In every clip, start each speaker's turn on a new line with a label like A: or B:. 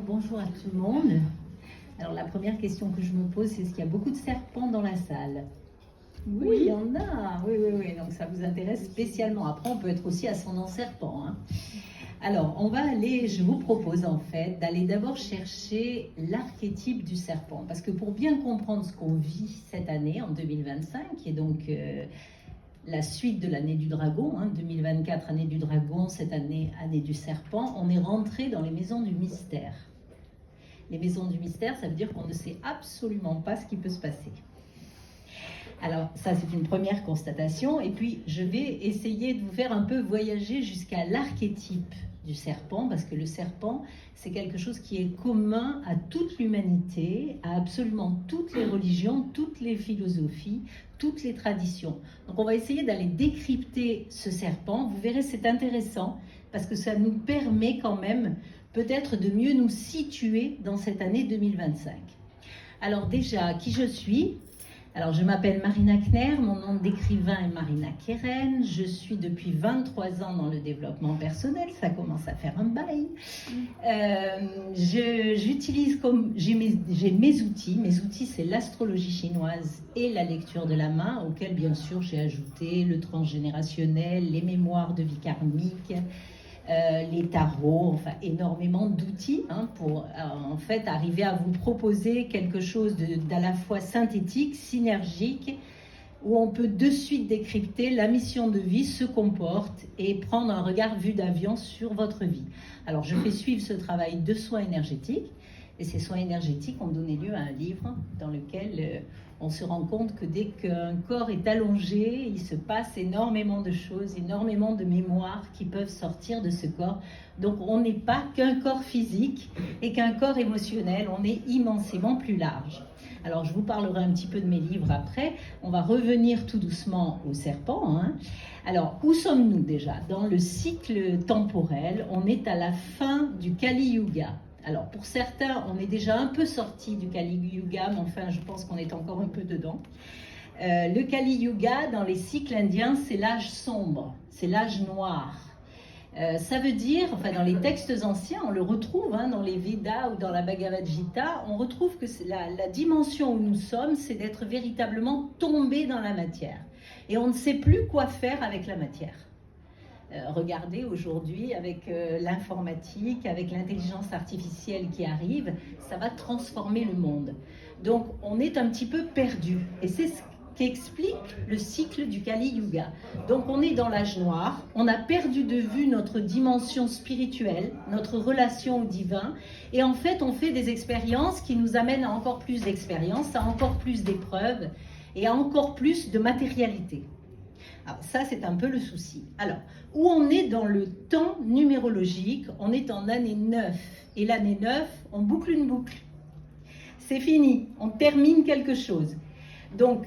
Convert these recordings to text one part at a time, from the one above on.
A: bonjour à tout le monde. Alors la première question que je me pose, c'est est-ce qu'il y a beaucoup de serpents dans la salle? Oui, il y en a. Oui. Donc ça vous intéresse spécialement. Après, on peut être aussi ascendant serpent, hein. Alors, je vous propose en fait d'aller d'abord chercher l'archétype du serpent. Parce que pour bien comprendre ce qu'on vit cette année, en 2025, qui est donc la suite de l'année du dragon, 2024, année du dragon, cette année, année du serpent, on est rentré dans les maisons du mystère. Les maisons du mystère, ça veut dire qu'on ne sait absolument pas ce qui peut se passer. Alors ça, c'est une première constatation. Et puis, je vais essayer de vous faire un peu voyager jusqu'à l'archétype du serpent, parce que le serpent, c'est quelque chose qui est commun à toute l'humanité, à absolument toutes les religions, toutes les philosophies, toutes les traditions. Donc on va essayer d'aller décrypter ce serpent. Vous verrez, c'est intéressant, parce que ça nous permet quand même peut-être de mieux nous situer dans cette année 2025. Alors déjà, qui je suis ? Alors, je m'appelle Marina Kner, mon nom d'écrivain est Marina Keren. Je suis depuis 23 ans dans le développement personnel, ça commence à faire un bail. J'ai mes outils. Mes outils, c'est l'astrologie chinoise et la lecture de la main, auquel, bien sûr, j'ai ajouté le transgénérationnel, les mémoires de vie karmique, les tarots, enfin énormément d'outils pour en fait arriver à vous proposer quelque chose d'à la fois synthétique, synergique, où on peut de suite décrypter la mission de vie, ce qu'on porte et prendre un regard vue d'avion sur votre vie. Alors je fais suivre ce travail de soins énergétiques, et ces soins énergétiques ont donné lieu à un livre dans lequel on se rend compte que dès qu'un corps est allongé, il se passe énormément de choses, énormément de mémoires qui peuvent sortir de ce corps. Donc on n'est pas qu'un corps physique et qu'un corps émotionnel, on est immensément plus large. Alors je vous parlerai un petit peu de mes livres après. On va revenir tout doucement au serpent. Alors où sommes-nous déjà? Dans le cycle temporel, on est à la fin du Kali Yuga. Alors, pour certains, on est déjà un peu sorti du Kali Yuga, mais enfin, je pense qu'on est encore un peu dedans. Le Kali Yuga, dans les cycles indiens, c'est l'âge sombre, c'est l'âge noir. Ça veut dire, enfin, dans les textes anciens, on le retrouve, dans les Védas ou dans la Bhagavad Gita, on retrouve que la dimension où nous sommes, c'est d'être véritablement tombé dans la matière. Et on ne sait plus quoi faire avec la matière. Regardez aujourd'hui avec l'informatique, avec l'intelligence artificielle qui arrive, ça va transformer le monde. Donc on est un petit peu perdu et c'est ce qui explique le cycle du Kali Yuga. Donc on est dans l'âge noir, on a perdu de vue notre dimension spirituelle, notre relation au divin et en fait on fait des expériences qui nous amènent à encore plus d'expériences, à encore plus d'épreuves et à encore plus de matérialité. Alors ça, c'est un peu le souci. Alors, où on est dans le temps numérologique, on est en année 9. Et l'année 9, on boucle une boucle. C'est fini, on termine quelque chose. Donc,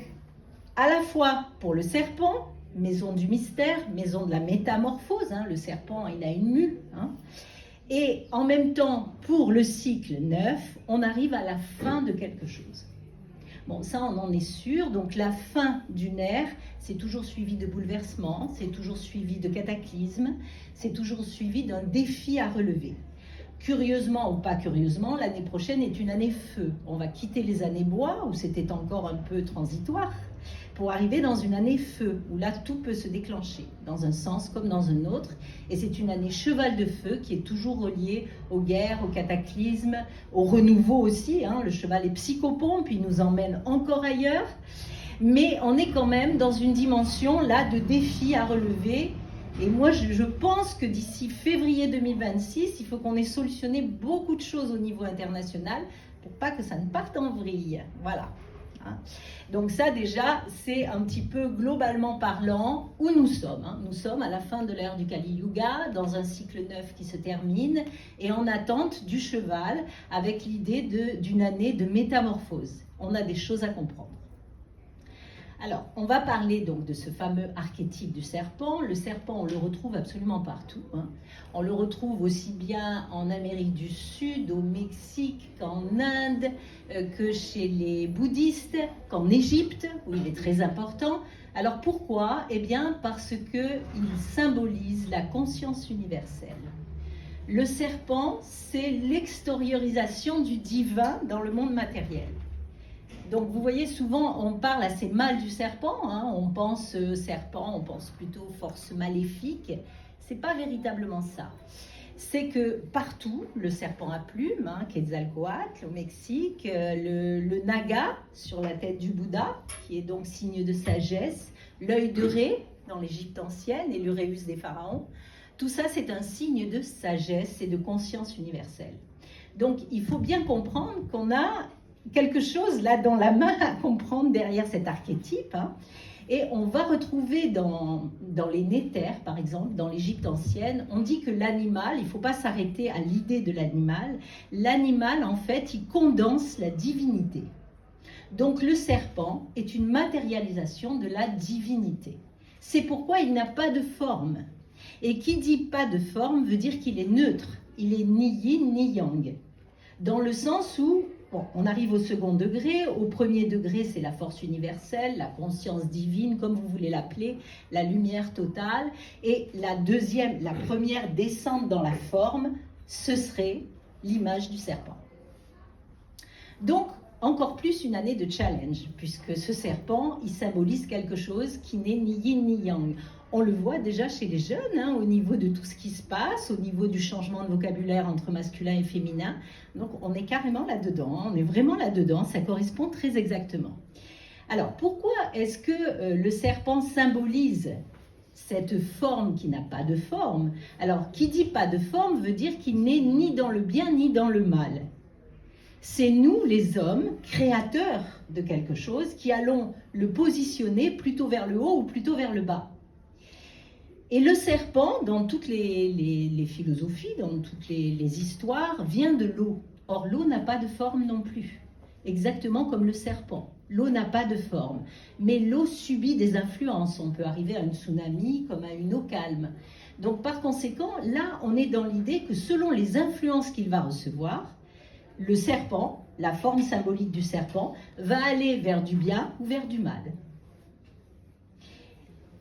A: à la fois pour le serpent, maison du mystère, maison de la métamorphose, le serpent, il a une mue. Et en même temps, pour le cycle 9, on arrive à la fin de quelque chose. Bon, ça, on en est sûr. Donc, la fin d'une ère, c'est toujours suivi de bouleversements, c'est toujours suivi de cataclysmes, c'est toujours suivi d'un défi à relever. Curieusement ou pas curieusement, l'année prochaine est une année feu. On va quitter les années bois, où c'était encore un peu transitoire, pour arriver dans une année feu, où là, tout peut se déclencher, dans un sens comme dans un autre. Et c'est une année cheval de feu qui est toujours reliée aux guerres, aux cataclysmes, au renouveau aussi. Le cheval est psychopompe, il nous emmène encore ailleurs. Mais on est quand même dans une dimension là de défi à relever. Et moi, je pense que d'ici février 2026, il faut qu'on ait solutionné beaucoup de choses au niveau international pour pas que ça ne parte en vrille. Voilà. Donc ça déjà, c'est un petit peu globalement parlant où nous sommes. Nous sommes à la fin de l'ère du Kali Yuga, dans un cycle 9 qui se termine et en attente du cheval avec l'idée d'une année de métamorphose. On a des choses à comprendre. Alors, on va parler donc de ce fameux archétype du serpent. Le serpent, on le retrouve absolument partout. On le retrouve aussi bien en Amérique du Sud, au Mexique, qu'en Inde, que chez les bouddhistes, qu'en Égypte, où il est très important. Alors pourquoi ? Eh bien, parce qu'il symbolise la conscience universelle. Le serpent, c'est l'extériorisation du divin dans le monde matériel. Donc vous voyez, souvent on parle assez mal du serpent, hein, on pense serpent, on pense plutôt force maléfique. C'est pas véritablement ça. C'est que partout, le serpent à plumes, hein, Quetzalcoatl au Mexique, le naga sur la tête du Bouddha, qui est donc signe de sagesse, l'œil de Ré dans l'Égypte ancienne et l'uréus des pharaons, tout ça c'est un signe de sagesse et de conscience universelle. Donc il faut bien comprendre qu'on a quelque chose là dans la main à comprendre derrière cet archétype, hein. Et on va retrouver dans les néthers, par exemple, dans l'Égypte ancienne, on dit que l'animal, il ne faut pas s'arrêter à l'idée de l'animal, en fait, il condense la divinité. Donc le serpent est une matérialisation de la divinité. C'est pourquoi il n'a pas de forme. Et qui dit pas de forme veut dire qu'il est neutre, il est ni yin ni yang. Dans le sens où, bon, on arrive au second degré. Au premier degré, c'est la force universelle, la conscience divine, comme vous voulez l'appeler, la lumière totale. Et la première descente dans la forme, ce serait l'image du serpent. Donc, encore plus une année de challenge, puisque ce serpent, il symbolise quelque chose qui n'est ni yin ni yang. On le voit déjà chez les jeunes, hein, au niveau de tout ce qui se passe, au niveau du changement de vocabulaire entre masculin et féminin. Donc on est carrément là-dedans, on est vraiment là-dedans, ça correspond très exactement. Alors pourquoi est-ce que le serpent symbolise cette forme qui n'a pas de forme? Alors qui dit pas de forme veut dire qu'il n'est ni dans le bien ni dans le mal. C'est nous, les hommes, créateurs de quelque chose, qui allons le positionner plutôt vers le haut ou plutôt vers le bas. Et le serpent, dans toutes les philosophies, dans toutes les histoires, vient de l'eau. Or, l'eau n'a pas de forme non plus, exactement comme le serpent. L'eau n'a pas de forme, mais l'eau subit des influences. On peut arriver à un tsunami comme à une eau calme. Donc, par conséquent, là, on est dans l'idée que selon les influences qu'il va recevoir, le serpent, la forme symbolique du serpent, va aller vers du bien ou vers du mal.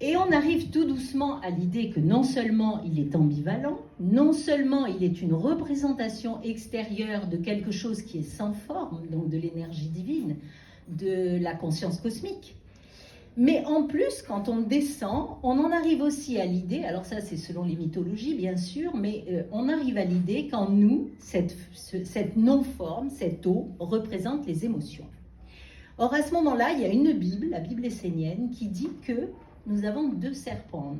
A: Et on arrive tout doucement à l'idée que non seulement il est ambivalent, non seulement il est une représentation extérieure de quelque chose qui est sans forme, donc de l'énergie divine, de la conscience cosmique, mais en plus, quand on descend, on en arrive aussi à l'idée, alors ça c'est selon les mythologies bien sûr, mais on arrive à l'idée qu'en nous, cette non-forme, cette eau, représente les émotions. Or à ce moment-là, il y a une Bible, la Bible essénienne, qui dit que nous avons deux serpents.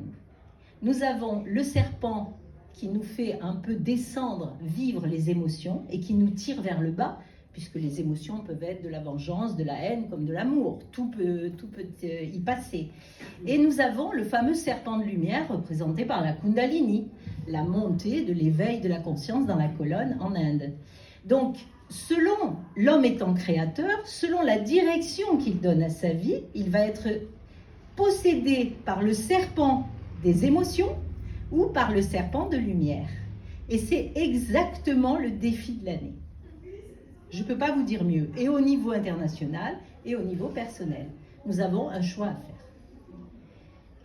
A: Nous avons le serpent qui nous fait un peu descendre, vivre les émotions et qui nous tire vers le bas, puisque les émotions peuvent être de la vengeance, de la haine comme de l'amour. Tout peut y passer. Et nous avons le fameux serpent de lumière représenté par la Kundalini, la montée de l'éveil de la conscience dans la colonne en Inde. Donc, selon l'homme étant créateur, selon la direction qu'il donne à sa vie, il va être possédé par le serpent des émotions ou par le serpent de lumière. Et c'est exactement le défi de l'année. Je ne peux pas vous dire mieux. Et au niveau international et au niveau personnel, nous avons un choix à faire.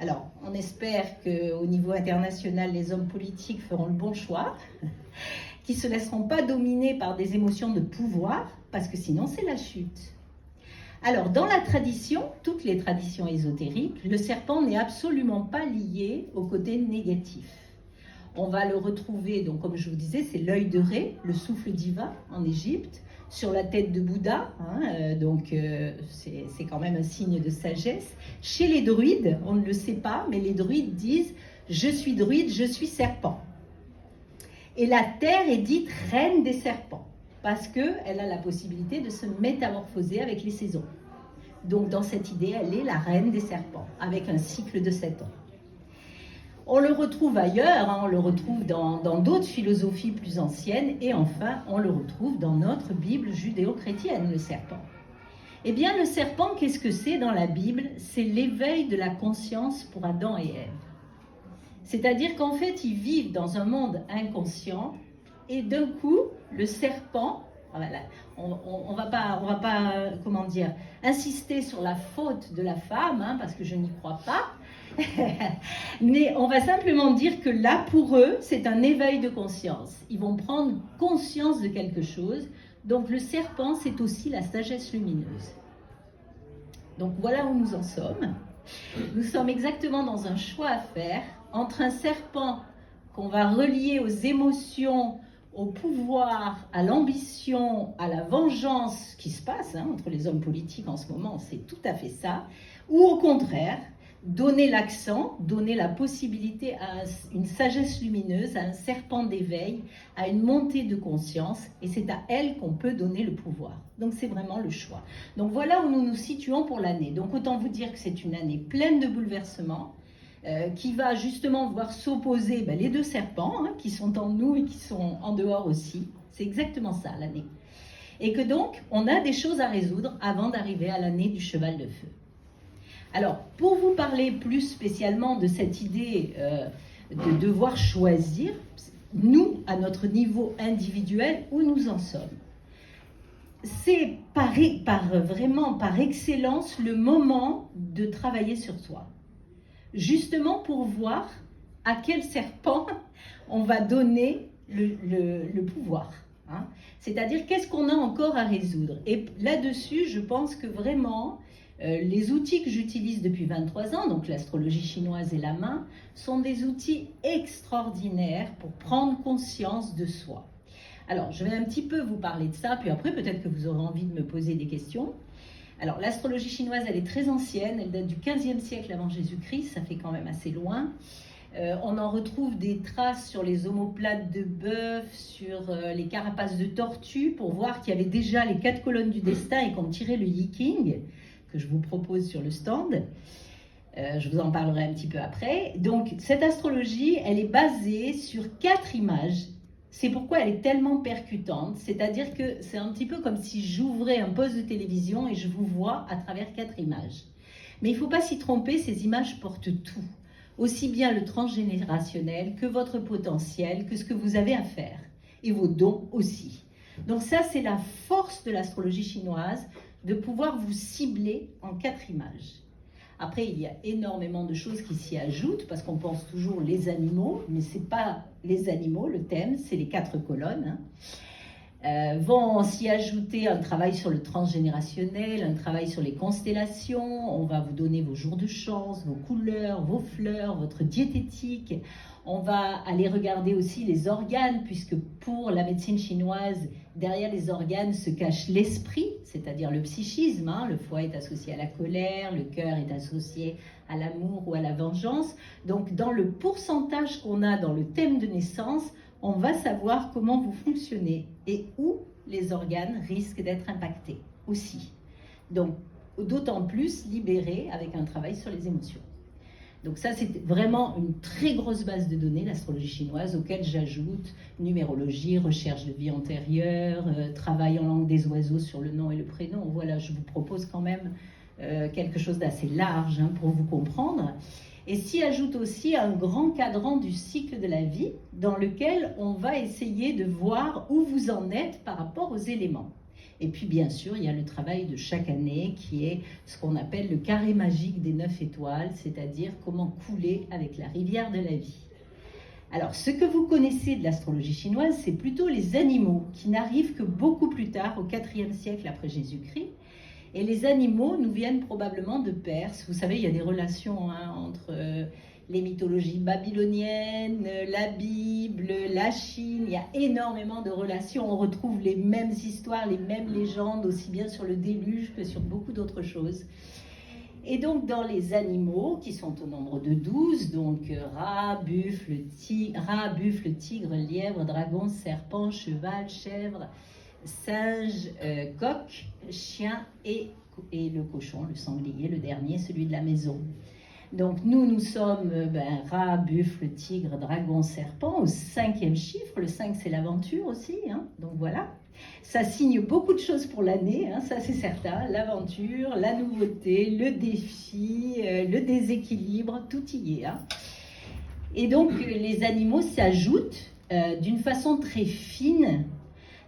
A: Alors, on espère qu'au niveau international, les hommes politiques feront le bon choix, qu'ils ne se laisseront pas dominer par des émotions de pouvoir, parce que sinon c'est la chute. Alors, dans la tradition, toutes les traditions ésotériques, le serpent n'est absolument pas lié au côté négatif. On va le retrouver, donc comme je vous disais, c'est l'œil de Ré, le souffle divin en Égypte, sur la tête de Bouddha, hein, donc c'est quand même un signe de sagesse. Chez les druides, on ne le sait pas, mais les druides disent « je suis druide, je suis serpent ». Et la terre est dite reine des serpents, parce qu'elle a la possibilité de se métamorphoser avec les saisons. Donc dans cette idée, elle est la reine des serpents, avec un cycle de 7 ans. On le retrouve ailleurs, hein, on le retrouve dans d'autres philosophies plus anciennes, et enfin, on le retrouve dans notre Bible judéo-chrétienne, le serpent. Eh bien, le serpent, qu'est-ce que c'est dans la Bible? C'est l'éveil de la conscience pour Adam et Ève. C'est-à-dire qu'en fait, ils vivent dans un monde inconscient, et d'un coup, le serpent, voilà, on va pas, comment dire, insister sur la faute de la femme, hein, parce que je n'y crois pas, Mais on va simplement dire que là, pour eux, c'est un éveil de conscience. Ils vont prendre conscience de quelque chose. Donc le serpent, c'est aussi la sagesse lumineuse. Donc voilà où nous en sommes. Nous sommes exactement dans un choix à faire entre un serpent qu'on va relier aux émotions, au pouvoir, à l'ambition, à la vengeance qui se passe entre les hommes politiques en ce moment, c'est tout à fait ça, ou au contraire, donner l'accent, donner la possibilité à une sagesse lumineuse, à un serpent d'éveil, à une montée de conscience, et c'est à elle qu'on peut donner le pouvoir. Donc c'est vraiment le choix. Donc voilà où nous nous situons pour l'année. Donc autant vous dire que c'est une année pleine de bouleversements, qui va justement voir s'opposer les deux serpents, qui sont en nous et qui sont en dehors aussi. C'est exactement ça l'année. Et que donc, on a des choses à résoudre avant d'arriver à l'année du cheval de feu. Alors, pour vous parler plus spécialement de cette idée de devoir choisir, nous, à notre niveau individuel, où nous en sommes. C'est vraiment par excellence le moment de travailler sur soi. Justement pour voir à quel serpent on va donner le pouvoir. C'est-à-dire qu'est-ce qu'on a encore à résoudre. Et là-dessus, je pense que vraiment, les outils que j'utilise depuis 23 ans, donc l'astrologie chinoise et la main, sont des outils extraordinaires pour prendre conscience de soi. Alors, je vais un petit peu vous parler de ça, puis après, peut-être que vous aurez envie de me poser des questions. Alors, l'astrologie chinoise, elle est très ancienne, elle date du 15e siècle avant Jésus-Christ, ça fait quand même assez loin. On en retrouve des traces sur les omoplates de bœuf, sur les carapaces de tortue, pour voir qu'il y avait déjà les 4 colonnes du destin et qu'on tirait le Yi King, que je vous propose sur le stand. Je vous en parlerai un petit peu après. Donc, cette astrologie, elle est basée sur 4 images. C'est pourquoi elle est tellement percutante, c'est-à-dire que c'est un petit peu comme si j'ouvrais un poste de télévision et je vous vois à travers 4 images. Mais il ne faut pas s'y tromper, ces images portent tout. Aussi bien le transgénérationnel que votre potentiel, que ce que vous avez à faire. Et vos dons aussi. Donc ça, c'est la force de l'astrologie chinoise, de pouvoir vous cibler en 4 images. Après, il y a énormément de choses qui s'y ajoutent, parce qu'on pense toujours les animaux, mais ce n'est pas les animaux, le thème, c'est les 4 colonnes. Vont s'y ajouter un travail sur le transgénérationnel, un travail sur les constellations, on va vous donner vos jours de chance, vos couleurs, vos fleurs, votre diététique. On va aller regarder aussi les organes, puisque pour la médecine chinoise, derrière les organes se cache l'esprit, c'est-à-dire le psychisme. Le foie est associé à la colère, le cœur est associé à l'amour ou à la vengeance. Donc, dans le pourcentage qu'on a dans le thème de naissance, on va savoir comment vous fonctionnez et où les organes risquent d'être impactés aussi. Donc, d'autant plus libérés avec un travail sur les émotions. Donc ça, c'est vraiment une très grosse base de données, l'astrologie chinoise, auquel j'ajoute numérologie, recherche de vie antérieure, travail en langue des oiseaux sur le nom et le prénom. Voilà, je vous propose quand même quelque chose d'assez large pour vous comprendre. Et s'y ajoute aussi un grand cadran du cycle de la vie, dans lequel on va essayer de voir où vous en êtes par rapport aux éléments. Et puis, bien sûr, il y a le travail de chaque année qui est ce qu'on appelle le carré magique des 9 étoiles, c'est-à-dire comment couler avec la rivière de la vie. Alors, ce que vous connaissez de l'astrologie chinoise, c'est plutôt les animaux qui n'arrivent que beaucoup plus tard, au IVe siècle après Jésus-Christ. Et les animaux nous viennent probablement de Perse. Vous savez, il y a des relations entre les mythologies babyloniennes, la Bible, la Chine. Il y a énormément de relations. On retrouve les mêmes histoires, les mêmes légendes, aussi bien sur le déluge que sur beaucoup d'autres choses. Et donc, dans les animaux, qui sont au nombre de 12, donc rat, buffle, tigre, lièvre, dragon, serpent, cheval, chèvre, singe, coq, chien et le cochon, le sanglier, le dernier, celui de la maison. Donc nous sommes rat, buffle, tigre, dragon, serpent, au 5e chiffre. Le 5, c'est l'aventure aussi, donc voilà. Ça signe beaucoup de choses pour l'année, ça c'est certain. L'aventure, la nouveauté, le défi, le déséquilibre, tout y est. Et donc les animaux s'ajoutent d'une façon très fine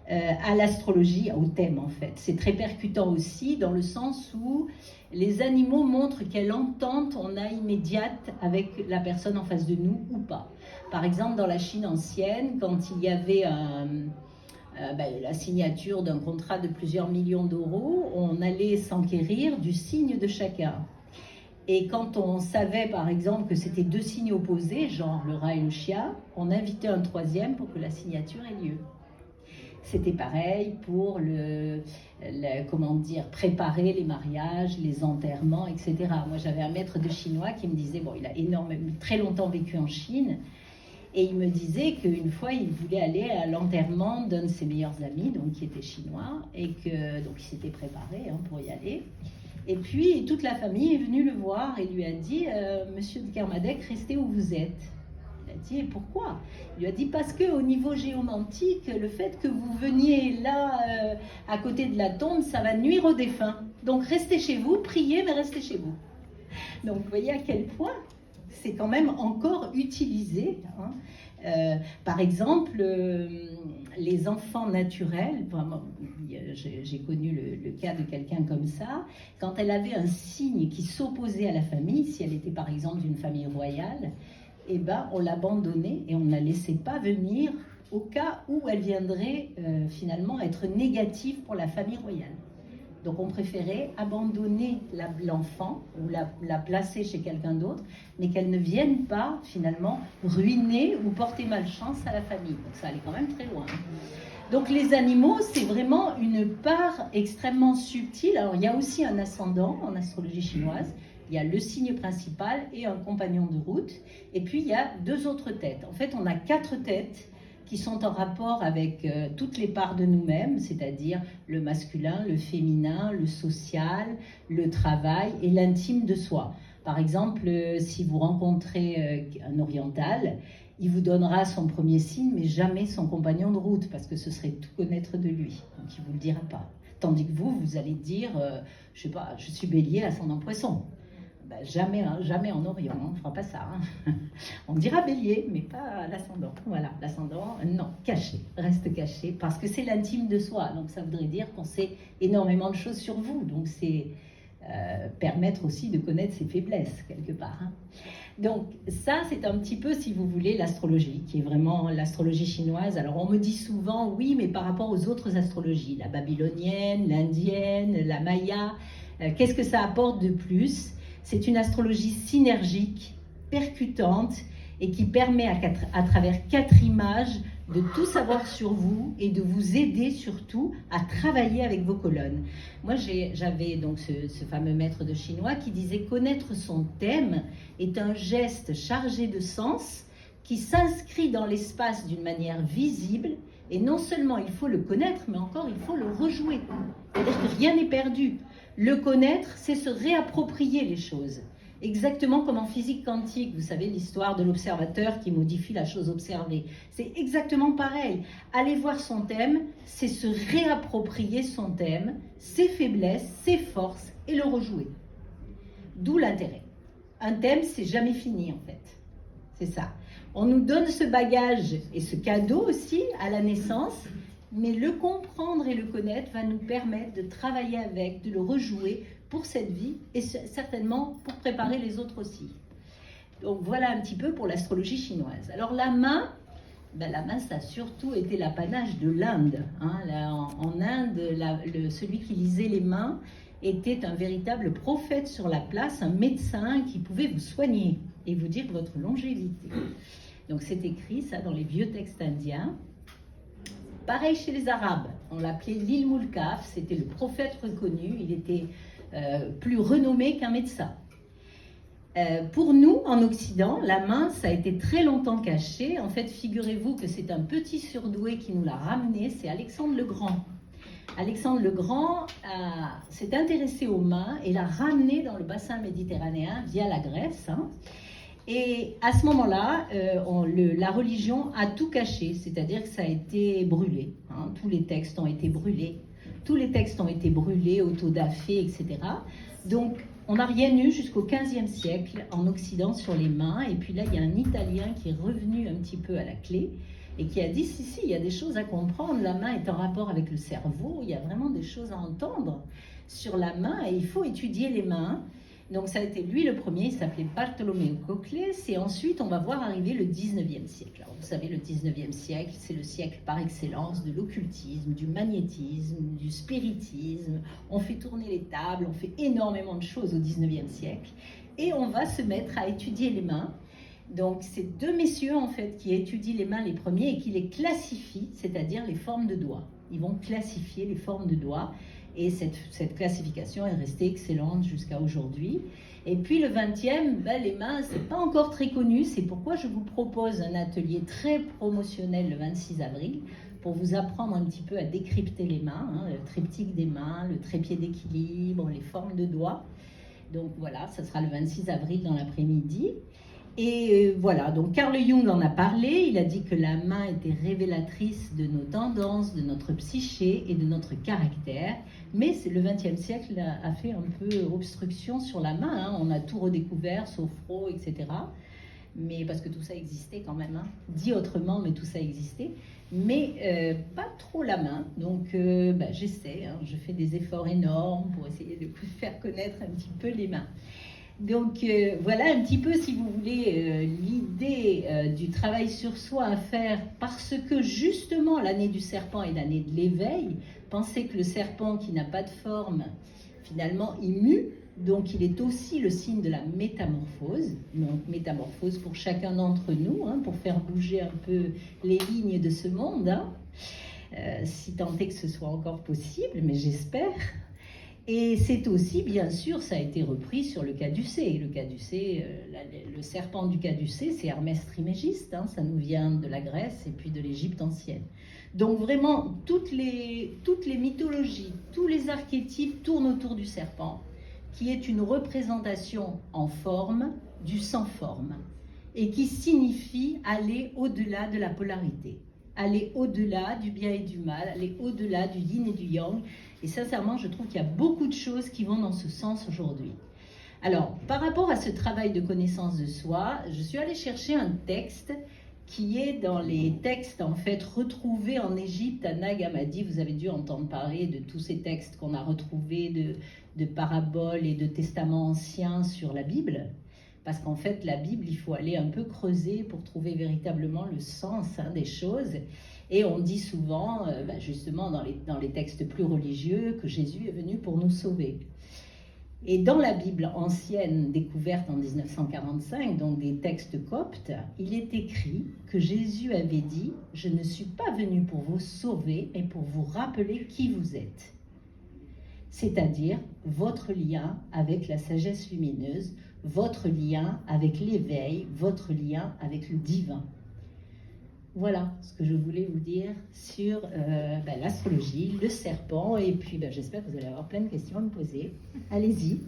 A: à l'astrologie, au thème en fait. C'est très percutant aussi dans le sens où les animaux montrent quelle entente on a immédiate avec la personne en face de nous ou pas. Par exemple, dans la Chine ancienne, quand il y avait la signature d'un contrat de plusieurs millions d'euros, on allait s'enquérir du signe de chacun. Et quand on savait par exemple que c'était deux signes opposés, genre le rat et le chien, on invitait un troisième pour que la signature ait lieu. C'était pareil pour préparer les mariages, les enterrements, etc. Moi, j'avais un maître de chinois qui me disait, bon, il a très longtemps vécu en Chine, et il me disait qu'une fois, il voulait aller à l'enterrement d'un de ses meilleurs amis, donc qui était chinois, et donc il s'était préparé pour y aller. Et puis, toute la famille est venue le voir et lui a dit, Monsieur de Kermadec, restez où vous êtes. Il a dit, et pourquoi? Il lui a dit, parce qu'au niveau géomantique, le fait que vous veniez là, à côté de la tombe, ça va nuire aux défunts. Donc, restez chez vous, priez, mais restez chez vous. Donc, vous voyez à quel point c'est quand même encore utilisé. Par exemple, les enfants naturels, vraiment, j'ai connu le cas de quelqu'un comme ça, quand elle avait un signe qui s'opposait à la famille, si elle était par exemple d'une famille royale, eh ben, on l'abandonnait et on ne la laissait pas venir au cas où elle viendrait finalement être négative pour la famille royale. Donc on préférait abandonner l'enfant ou la placer chez quelqu'un d'autre, mais qu'elle ne vienne pas finalement ruiner ou porter malchance à la famille. Donc ça allait quand même très loin. Donc les animaux, c'est vraiment une part extrêmement subtile. Alors il y a aussi un ascendant en astrologie chinoise. Il y a le signe principal et un compagnon de route. Et puis il y a deux autres têtes. En fait, on a 4 têtes qui sont en rapport avec toutes les parts de nous-mêmes, c'est-à-dire le masculin, le féminin, le social, le travail et l'intime de soi. Par exemple, si vous rencontrez un oriental, il vous donnera son premier signe, mais jamais son compagnon de route, parce que ce serait tout connaître de lui. Donc il ne vous le dira pas. Tandis que vous allez dire, je sais pas, je suis bélier, ascendant poisson. Ben, jamais en Orient, on ne fera pas ça. On dira bélier, mais pas l'ascendant. Voilà, l'ascendant, non, caché, reste caché, parce que c'est l'intime de soi. Donc ça voudrait dire qu'on sait énormément de choses sur vous. Donc c'est permettre aussi de connaître ses faiblesses, quelque part. Donc ça, c'est un petit peu, si vous voulez, l'astrologie, qui est vraiment l'astrologie chinoise. Alors on me dit souvent, oui, mais par rapport aux autres astrologies, la babylonienne, l'indienne, la maya, qu'est-ce que ça apporte de plus? C'est une astrologie synergique, percutante, et qui permet à travers 4 images de tout savoir sur vous et de vous aider surtout à travailler avec vos colonnes. Moi, j'avais donc ce fameux maître de chinois qui disait connaître son thème est un geste chargé de sens qui s'inscrit dans l'espace d'une manière visible, et non seulement il faut le connaître, mais encore il faut le rejouer. C'est-à-dire que rien n'est perdu. Le connaître, c'est se réapproprier les choses. Exactement comme en physique quantique, vous savez, l'histoire de l'observateur qui modifie la chose observée. C'est exactement pareil. Aller voir son thème, c'est se réapproprier son thème, ses faiblesses, ses forces, et le rejouer. D'où l'intérêt. Un thème, c'est jamais fini, en fait. C'est ça. On nous donne ce bagage et ce cadeau aussi à la naissance, mais le comprendre et le connaître va nous permettre de travailler avec, de le rejouer pour cette vie et certainement pour préparer les autres aussi. Donc voilà un petit peu pour l'astrologie chinoise. Alors la main, ça a surtout été l'apanage de l'Inde. En Inde, celui qui lisait les mains était un véritable prophète sur la place, un médecin qui pouvait vous soigner et vous dire votre longévité. Donc c'est écrit ça dans les vieux textes indiens. Pareil chez les Arabes, on l'appelait l'Ilmulkaf, c'était le prophète reconnu, il était plus renommé qu'un médecin. Pour nous, en Occident, la main, ça a été très longtemps caché. En fait, figurez-vous que c'est un petit surdoué qui nous l'a ramené, c'est Alexandre le Grand. Alexandre le Grand s'est intéressé aux mains et l'a ramené dans le bassin méditerranéen via la Grèce. Et à ce moment-là, la religion a tout caché, c'est-à-dire que ça a été brûlé. Tous les textes ont été brûlés. Tous les textes ont été brûlés, autodafés, etc. Donc, on n'a rien eu jusqu'au XVe siècle en Occident sur les mains. Et puis là, il y a un Italien qui est revenu un petit peu à la clé, et qui a dit si, il y a des choses à comprendre, la main est en rapport avec le cerveau, il y a vraiment des choses à entendre sur la main et il faut étudier les mains. Donc ça a été lui le premier, il s'appelait Bartolomeo Cocles, et ensuite on va voir arriver le 19e siècle. Alors, vous savez, le 19e siècle, c'est le siècle par excellence de l'occultisme, du magnétisme, du spiritisme. On fait tourner les tables, on fait énormément de choses au 19e siècle, et on va se mettre à étudier les mains. Donc c'est deux messieurs en fait qui étudient les mains les premiers et qui les classifient, c'est-à-dire les formes de doigts. Ils vont classifier les formes de doigts. Et cette classification est restée excellente jusqu'à aujourd'hui. Et puis le 20e, les mains, c'est pas encore très connu. C'est pourquoi je vous propose un atelier très promotionnel le 26 avril pour vous apprendre un petit peu à décrypter les mains, le triptyque des mains, le trépied d'équilibre, les formes de doigts. Donc voilà, ça sera le 26 avril dans l'après-midi. Et voilà, donc Carl Jung en a parlé, il a dit que la main était révélatrice de nos tendances, de notre psyché et de notre caractère, mais le XXe siècle a fait un peu obstruction sur la main, on a tout redécouvert, sophro, etc. Mais parce que tout ça existait quand même, dit autrement, mais tout ça existait, mais pas trop la main, donc j'essaie, je fais des efforts énormes pour essayer de vous faire connaître un petit peu les mains. Donc voilà un petit peu, si vous voulez, l'idée du travail sur soi à faire, parce que justement l'année du serpent est l'année de l'éveil. Pensez que le serpent qui n'a pas de forme, finalement, il mue, donc il est aussi le signe de la métamorphose. Donc métamorphose pour chacun d'entre nous, pour faire bouger un peu les lignes de ce monde, si tant est que ce soit encore possible, mais j'espère. Et c'est aussi, bien sûr, ça a été repris sur le caducée. Le caducée, le serpent du caducée, c'est Hermès Trismégiste, ça nous vient de la Grèce et puis de l'Égypte ancienne. Donc vraiment, toutes les mythologies, tous les archétypes tournent autour du serpent, qui est une représentation en forme du sans forme, et qui signifie aller au-delà de la polarité, aller au-delà du bien et du mal, aller au-delà du yin et du yang. Et sincèrement, je trouve qu'il y a beaucoup de choses qui vont dans ce sens aujourd'hui. Alors, par rapport à ce travail de connaissance de soi, je suis allée chercher un texte qui est dans les textes en fait retrouvés en Égypte à Nag Hammadi. Vous avez dû entendre parler de tous ces textes qu'on a retrouvés de paraboles et de testaments anciens sur la Bible. Parce qu'en fait, la Bible, il faut aller un peu creuser pour trouver véritablement le sens des choses. Et on dit souvent, justement dans les textes plus religieux, que Jésus est venu pour nous sauver. Et dans la Bible ancienne, découverte en 1945, donc des textes coptes, il est écrit que Jésus avait dit « Je ne suis pas venu pour vous sauver, mais pour vous rappeler qui vous êtes. » C'est-à-dire votre lien avec la sagesse lumineuse, votre lien avec l'éveil, votre lien avec le divin. Voilà ce que je voulais vous dire sur l'astrologie, le serpent, et puis j'espère que vous allez avoir plein de questions à me poser. Allez-y.